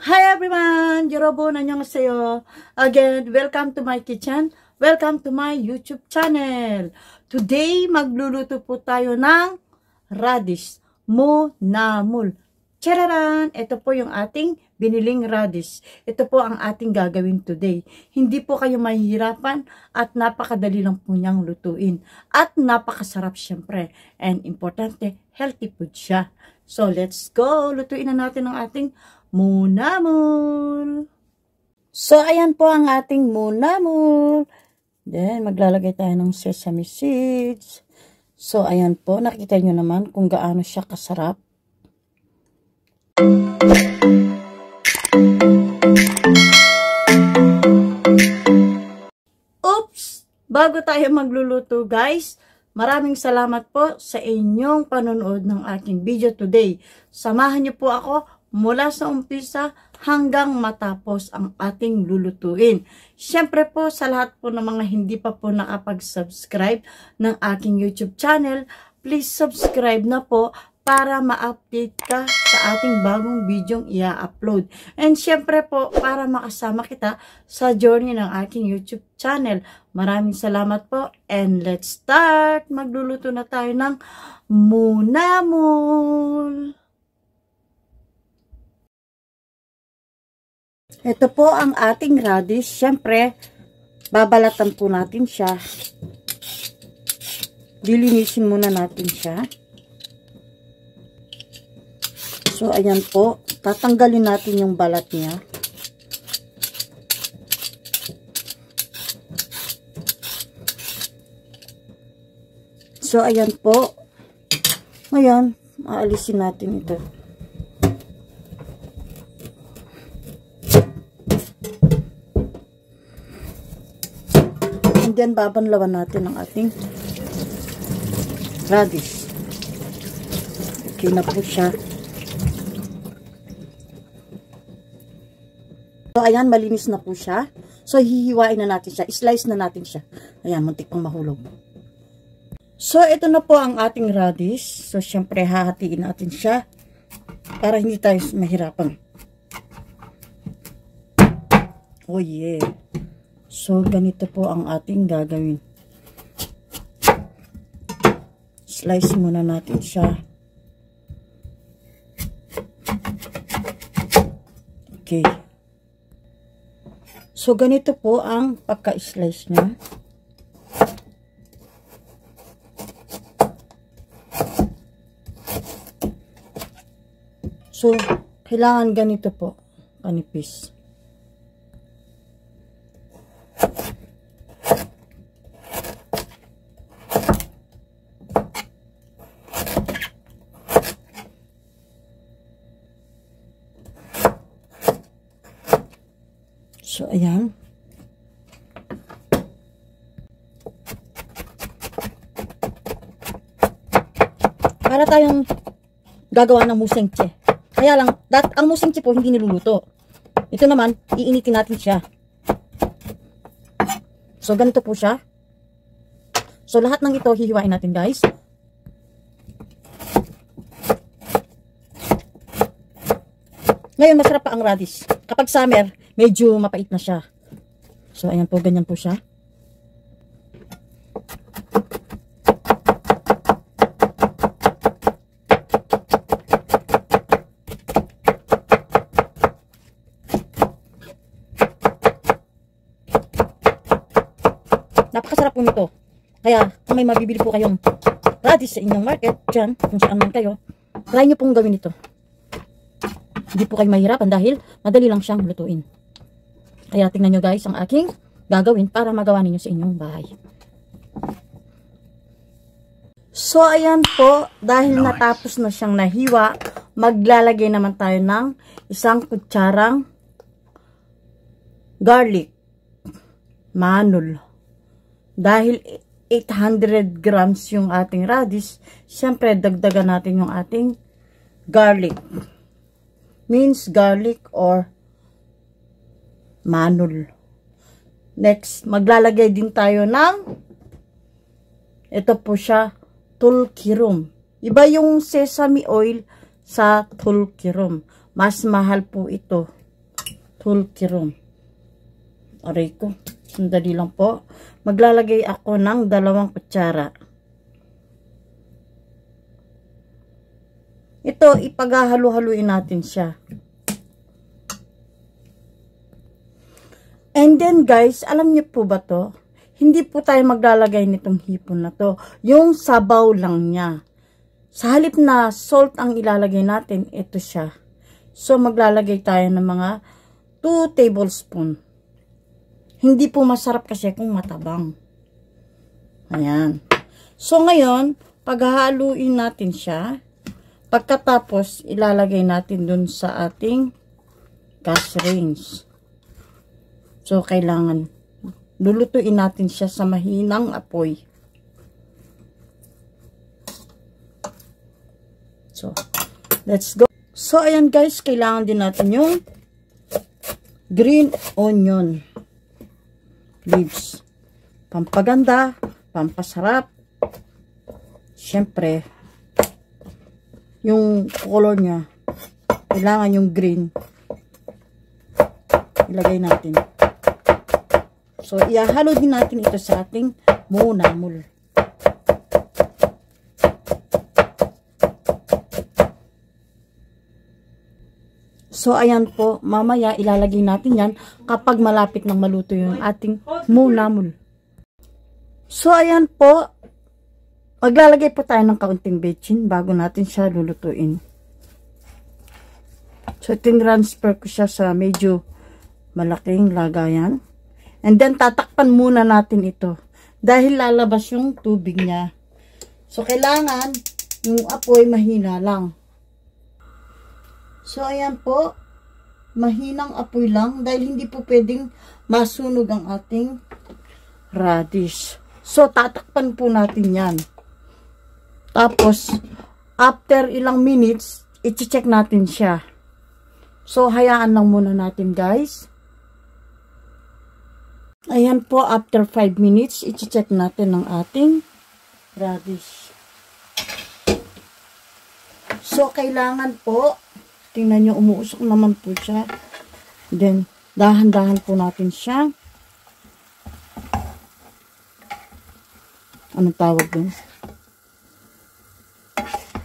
Hi everyone! 여러분 안녕하세요. Again, welcome to my kitchen. Welcome to my YouTube channel. Today, magluluto po tayo ng radish. Munamul. Chararan! Ito po yung ating biniling radish. Ito po ang ating gagawin today. Hindi po kayo mahihirapan at napakadali lang po niyang lutuin. At napakasarap syempre. And importante, healthy food siya. So, let's go! Lutuin na natin ang ating munamul. So, ayan po ang ating munamul. Then, maglalagay tayo ng sesame seeds. So, ayan po. Nakita nyo naman kung gaano siya kasarap. Oops! Bago tayo magluluto, guys, maraming salamat po sa inyong panonood ng aking video today. Samahan niyo po ako mula sa umpisa hanggang matapos ang ating lulutuin. Siyempre po sa lahat po ng mga hindi pa po nakapag-subscribe ng aking YouTube channel, please subscribe na po para ma-update ka sa ating bagong videong i-upload. And siyempre po para makasama kita sa journey ng aking YouTube channel. Maraming salamat po and let's start! Magluluto na tayo ng munamul. Ito po ang ating radish. Siyempre, babalatan po natin siya. Dilinisin muna natin siya. So, ayan po. Tatanggalin natin yung balat niya. So, ayan po. Ngayon, aalisin natin ito. And then, babanlawan natin ang ating radish. Okay na po siya. So, ayan, malinis na po siya. So, hihiwain na natin siya. Slice na natin siya. Ayan, muntik pang mahulog. So, ito na po ang ating radish. So, syempre, hahatiin natin siya para hindi tayo mahirapan. Oh, yeah. So, ganito po ang ating gagawin. Slice muna natin siya. Okay. So, ganito po ang pagka-slice niya. So, kailangan ganito po, kanipis. So, ayan. Para tayong gagawa ng musengche. Kaya lang, ang musengche po hindi niluluto. Ito naman, iinitin natin siya. So, ganito po siya. So, lahat ng ito, hihiwain natin, guys. Ngayon, masarap pa ang radish. Kapag summer, medyo mapait na siya. So, ayan po, ganyan po siya. Napakasarap po nito. Kaya, kung may mabibili po kayong radish sa inyong market, dyan, kung saan man kayo, try nyo pong gawin ito. Hindi po kayo mahirapan dahil madali lang siyang lutuin. Kaya tingnan nyo guys ang aking gagawin para magawa ninyo sa inyong bahay. So ayan po, dahil natapos na siyang nahiwa, maglalagay naman tayo ng isang kutsarang garlic. Manul. Dahil 800 grams yung ating radish, syempre dagdagan natin yung ating garlic. Means garlic or manul. Next, maglalagay din tayo ng ito po siya, tulkirum. Iba yung sesame oil sa tulkirum. Mas mahal po ito tulkirum. Aray ko. Sandali lang po. Maglalagay ako ng 2 kutsara. Ito, ipaghahalu-haluin natin siya. And then guys, alam niyo po ba to? Hindi po tayo maglalagay nitong hipon na to. Yung sabaw lang niya. Sa halip na salt ang ilalagay natin, ito siya. So, maglalagay tayo ng mga 2 tablespoon. Hindi po masarap kasi kung matabang. Ayan. So, ngayon, paghahaluin natin siya. Pagkatapos, ilalagay natin dun sa ating gas range. So, kailangan lulutuin natin siya sa mahinang apoy. So, let's go. So, ayan guys, kailangan din natin yung green onion leaves. Pampaganda, pampasarap. Siyempre, yung color niya, kailangan yung green. Ilagay natin. So, ihahalo din natin ito sa ating munamul. So, ayan po, mamaya ilalagay natin yan kapag malapit ng maluto yung ating munamul. So, ayan po, maglalagay po tayo ng kaunting bechin bago natin siya lulutuin. So, tinransfer ko siya sa medyo malaking lagayan. And then, tatakpan muna natin ito. Dahil lalabas yung tubig niya. So, kailangan yung apoy mahina lang. So, ayan po. Mahinang apoy lang. Dahil hindi po pwedeng masunog ang ating radish. So, tatakpan po natin yan. Tapos, after ilang minutes, i-check natin siya. So, hayaan lang muna natin guys. Ayan po, after 5 minutes, i-check natin ang ating radish. So, kailangan po, tingnan nyo, umuusok naman po siya. Then, dahan-dahan po natin siya. Anong tawag dun?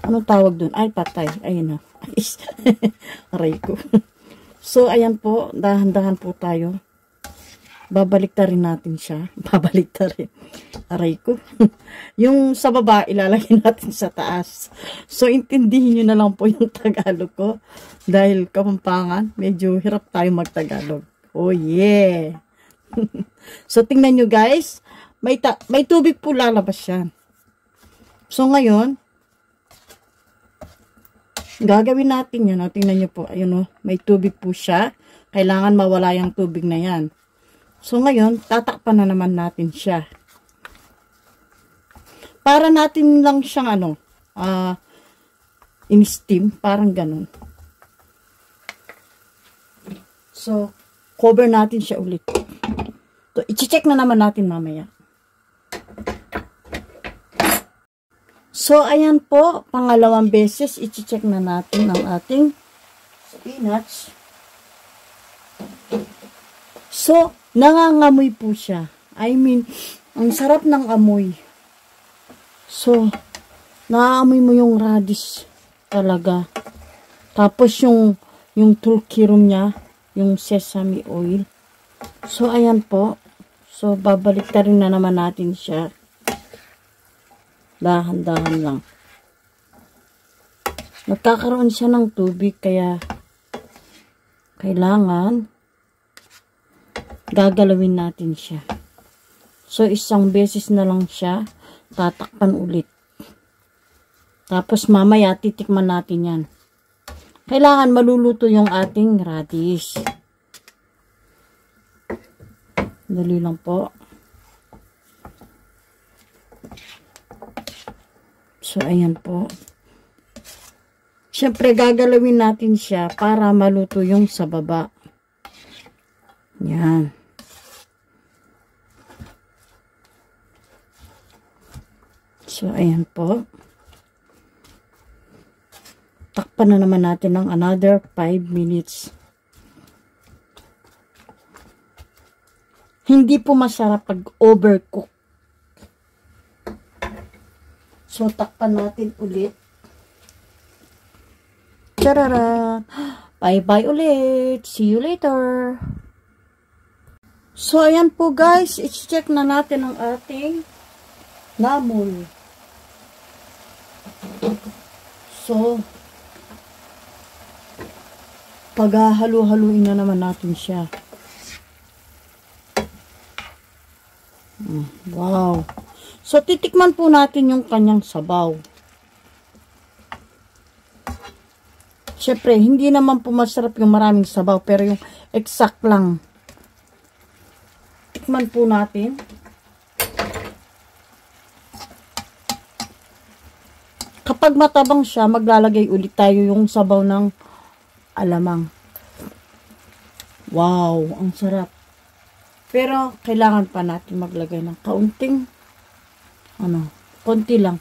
Anong tawag dun? Ay, patay. Ayun na. Aray ko. So, ayan po. Dahan-dahan po tayo. Babalik ta rin natin siya. Babalik ta rin. Aray ko. Yung sa baba, ilalagay natin sa taas. So, intindihin nyo na lang po yung Tagalog ko. Dahil Kapampangan, medyo hirap tayo mag-Tagalog. Oh, yeah. So, tingnan nyo guys. May tubig po lalabas yan. So, ngayon, gagawin natin yan. O, tingnan nyo po. Ayun o, may tubig po siya. Kailangan mawala yung tubig na yan. So, ngayon, tatakpan na naman natin siya. Para natin lang siyang in-steam. Parang ganun. So, cover natin siya ulit. So, i-check na naman natin mamaya. So, ayan po, pangalawang beses, i-check na natin ang ating spinach. So, nangangamoy po siya. I mean, ang sarap ng amoy. So, naaamoy mo yung radish talaga. Tapos, yung tulkirum niya, yung sesame oil. So, ayan po. So, babalik ta rin na naman natin siya. Dahan-dahan lang. Nagkakaroon siya ng tubig kaya kailangan gagalawin natin siya. So, isang beses na lang siya tatakpan ulit. Tapos mamaya titikman natin yan. Kailangan maluluto yung ating radish. Dali lang po. So, ayan po. Siyempre, gagalawin natin siya para maluto yung sa baba. Yan. So, ayan po. Takpan na naman natin ng another 5 minutes. Hindi po masarap pag overcook. So, takpan natin ulit. Charara! Bye-bye ulit. See you later. So, ayan po guys. I-check na natin ang ating namul. So, paghahalo-haluin na naman natin siya. Wow. So, titikman po natin yung kanyang sabaw. Siyempre, hindi naman po masarap yung maraming sabaw, pero yung exact lang. Tikman po natin. Kapag matabang siya, maglalagay ulit tayo yung sabaw ng alamang. Wow, ang sarap. Pero, kailangan pa natin maglagay ng kaunting, konti lang.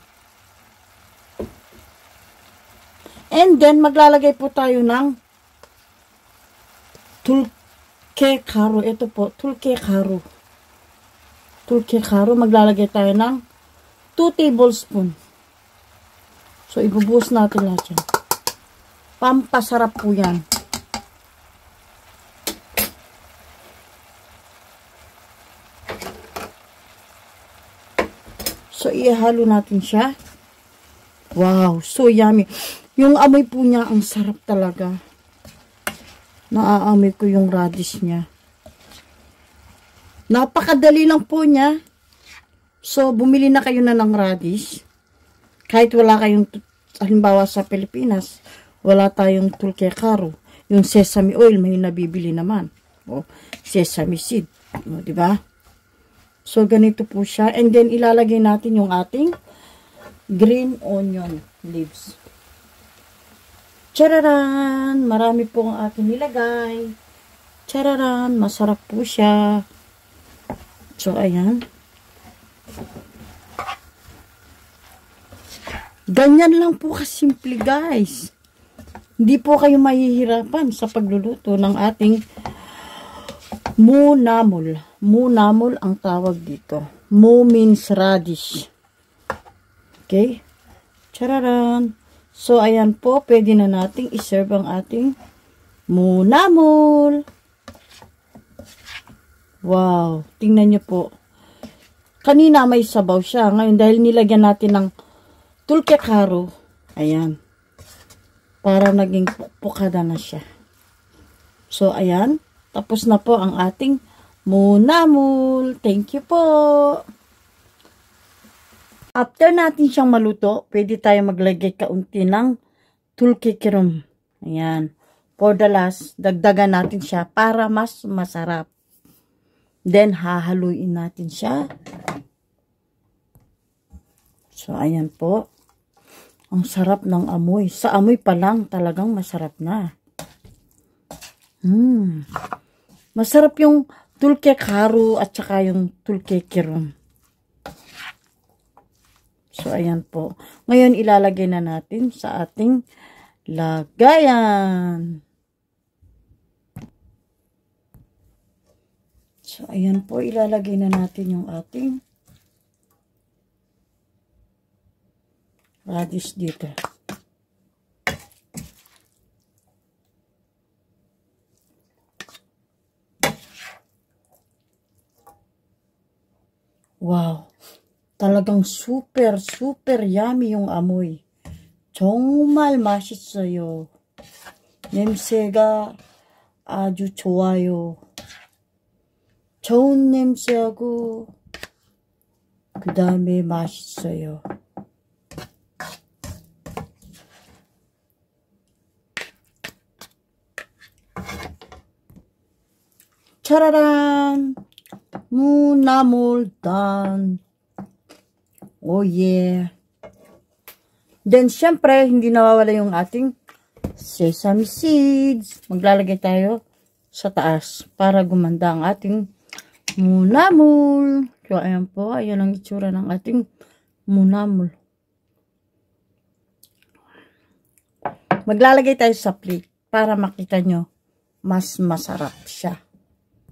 And then, maglalagay po tayo ng tulke karo. Ito po, tulke karo. Tulke karo, maglalagay tayo ng 2 tablespoon. So, ibubuhos natin lahat yan. Pampasarap po yan. So, ihalo natin siya. Wow, so yummy. Yung amoy po niya, ang sarap talaga. Naaamoy ko yung radish niya. Napakadali lang po niya. So, bumili na kayo na ng radish. Kahit wala kayong, halimbawa sa Pilipinas, wala tayong tulke karo. Yung sesame oil, may nabibili naman. O, sesame seed. O, diba? So, ganito po siya. And then, ilalagay natin yung ating green onion leaves. Chararan! Marami po ang ating nilagay. Chararan! Masarap po siya. So, ayan. Ganyan lang po kasimple, guys. Hindi po kayo mahihirapan sa pagluluto ng ating munamul. Munamul ang tawag dito. Mu means radish. Okay? Chararan! So, ayan po. Pwede na nating iserve ang ating munamul. Wow! Tingnan nyo po. Kanina may sabaw siya. Ngayon, dahil nilagyan natin ng tulke karo, ayan. Para naging pukada na siya. So, ayan. Tapos na po ang ating munamul. Thank you po. After natin siyang maluto, pwede tayo maglagay kaunti ng tulke kirom. Ayan. For the last, dagdagan natin siya para mas masarap. Then, hahaluin natin siya. So, ayan po. Ang sarap ng amoy. Sa amoy pa lang, talagang masarap na. Masarap yung tulke karo at saka yung tulke kirom. So, ayan po. Ngayon, ilalagay na natin sa ating lagayan. So, ayan po. Ilalagay na natin yung ating radish dito. Wow! Talagang super, super yummy yung amoy. 정말 맛있어요. 냄새가 아주 좋아요. 좋은 냄새하고 그 다음에 맛있어요. 차라란! 문나물 done. Oh yeah. Then, syempre, hindi nawawala yung ating sesame seeds. Maglalagay tayo sa taas para gumanda ang ating munamul. So, ayan po. Ayan ang itsura ng ating munamul. Maglalagay tayo sa plate para makita nyo mas masarap siya.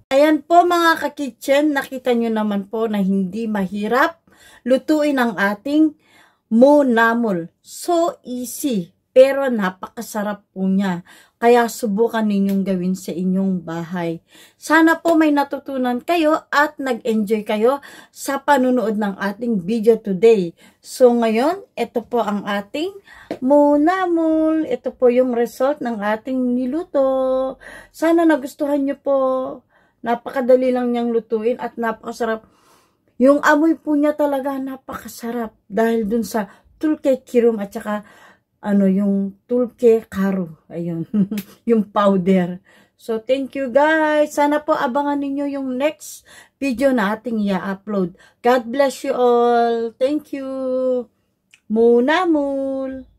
Ayan po mga ka-kitchen, nakita nyo naman po na hindi mahirap lutuin ang ating monamol. So easy, pero napakasarap po niya. Kaya subukan ninyong gawin sa inyong bahay. Sana po may natutunan kayo at nag-enjoy kayo sa panunood ng ating video today. So ngayon, ito po ang ating monamol. Ito po yung result ng ating niluto. Sana nagustuhan nyo po. Napakadali lang niyang lutuin at napakasarap. Yung amoy po niya talaga napakasarap dahil dun sa tulke kirum at saka yung tulke karo. Ayun, yung powder. So, thank you guys. Sana po abangan ninyo yung next video na ating i-upload. God bless you all. Thank you. Monamol.